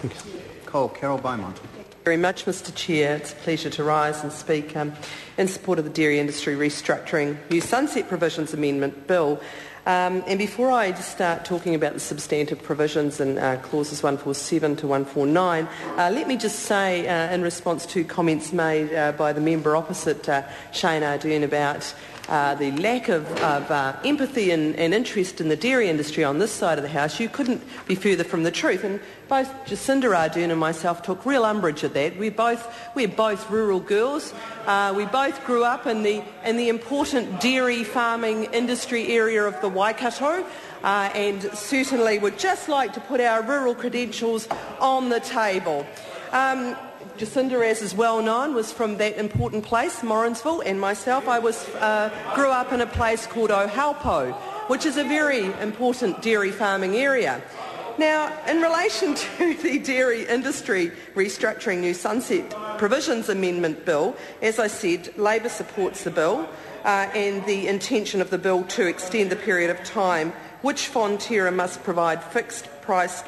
Thank you. Carol Beaumont. Very much, Mr Chair. It's a pleasure to rise and speak in support of the Dairy Industry Restructuring New Sunset Provisions Amendment Bill. And before I just start talking about the substantive provisions in clauses 147 to 149, let me just say, in response to comments made by the member opposite, Shane Ardern, about the lack of empathy and interest in the dairy industry on this side of the House, you couldn't be further from the truth. And both Jacinda Ardern and myself took real umbrage at that. We're both rural girls. We both grew up in the important dairy farming industry area of the Waikato, and certainly would just like to put our rural credentials on the table. Jacinda, as is well known, was from that important place, Morrinsville, and myself, I grew up in a place called Ohaupo, which is a very important dairy farming area. Now, in relation to the Dairy Industry Restructuring New Sunset Provisions Amendment Bill, as I said, Labor supports the bill and the intention of the bill to extend the period of time which Fonterra must provide fixed price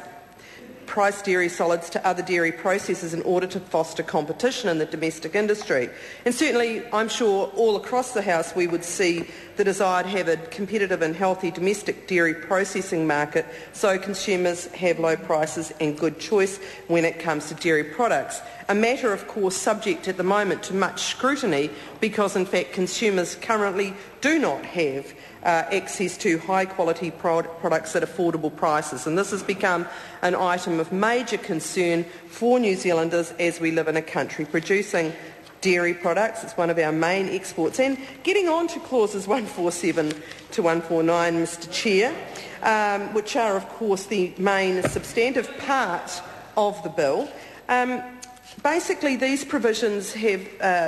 dairy solids to other dairy processors in order to foster competition in the domestic industry. And certainly, I'm sure all across the House we would see the desire to have a competitive and healthy domestic dairy processing market so consumers have low prices and good choice when it comes to dairy products. A matter, of course, subject at the moment to much scrutiny because, in fact, consumers currently do not have access to high-quality products at affordable prices. And this has become an item of major concern for New Zealanders as we live in a country producing dairy products. It's one of our main exports. And getting on to clauses 147 to 149, Mr Chair, which are, of course, the main substantive part of the bill. Basically, these provisions have,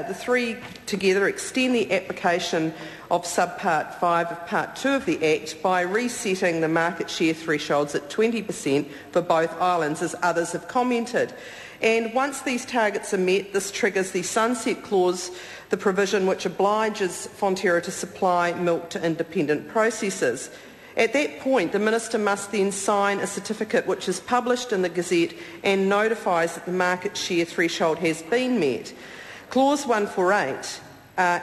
the three together, extend the application of subpart 5 of part 2 of the Act by resetting the market share thresholds at 20% for both islands, as others have commented. And once these targets are met, this triggers the sunset clause, the provision which obliges Fonterra to supply milk to independent processors. At that point, the Minister must then sign a certificate which is published in the Gazette and notifies that the market share threshold has been met. Clause 148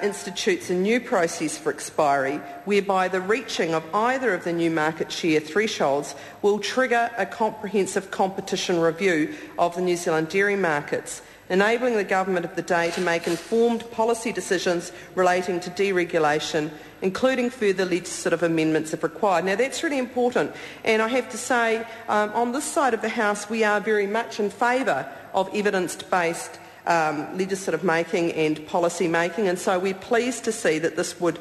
institutes a new process for expiry whereby the reaching of either of the new market share thresholds will trigger a comprehensive competition review of the New Zealand dairy markets, enabling the government of the day to make informed policy decisions relating to deregulation, including further legislative amendments if required. Now, that's really important, and I have to say, on this side of the House, we are very much in favour of evidence-based legislative making and policy making, and so we're pleased to see that this would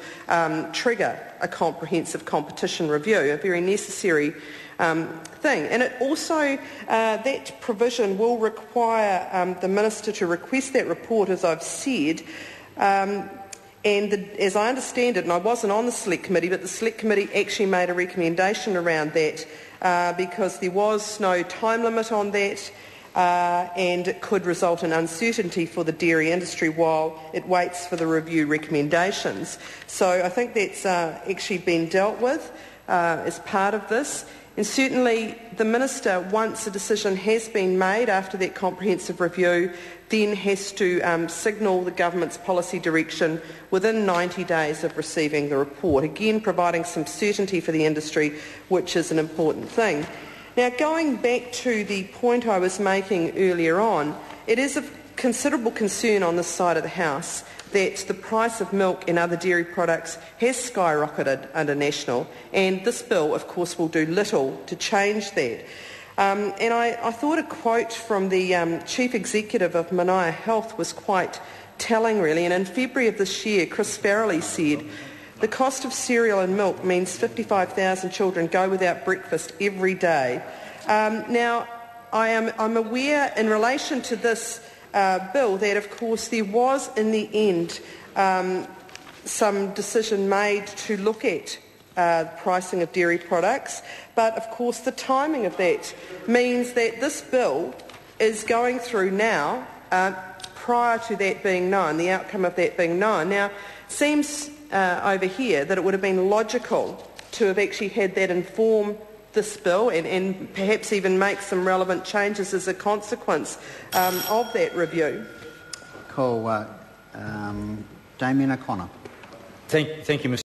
trigger a comprehensive competition review, a very necessary thing. And it also, that provision will require the Minister to request that report, as I've said, as I understand it, and I wasn't on the Select Committee, but the Select Committee actually made a recommendation around that because there was no time limit on that, and it could result in uncertainty for the dairy industry while it waits for the review recommendations. So I think that's actually been dealt with as part of this. And certainly the Minister, once a decision has been made after that comprehensive review, then has to signal the government's policy direction within 90 days of receiving the report, again providing some certainty for the industry, which is an important thing. Now, going back to the point I was making earlier on, it is of considerable concern on this side of the House that the price of milk and other dairy products has skyrocketed under National, and this bill, of course, will do little to change that. And I thought a quote from the Chief Executive of Manaia Health was quite telling, really, and in February of this year, Chris Farrelly said, "The cost of cereal and milk means 55,000 children go without breakfast every day." Now, I'm aware in relation to this bill that, of course, there was in the end some decision made to look at pricing of dairy products, but of course the timing of that means that this bill is going through now prior to that being known, the outcome of that being known. Now, it seems over here that it would have been logical to have actually had that inform this bill and perhaps even make some relevant changes as a consequence of that review? Ko Damien O'Connor. Thank you, Mr.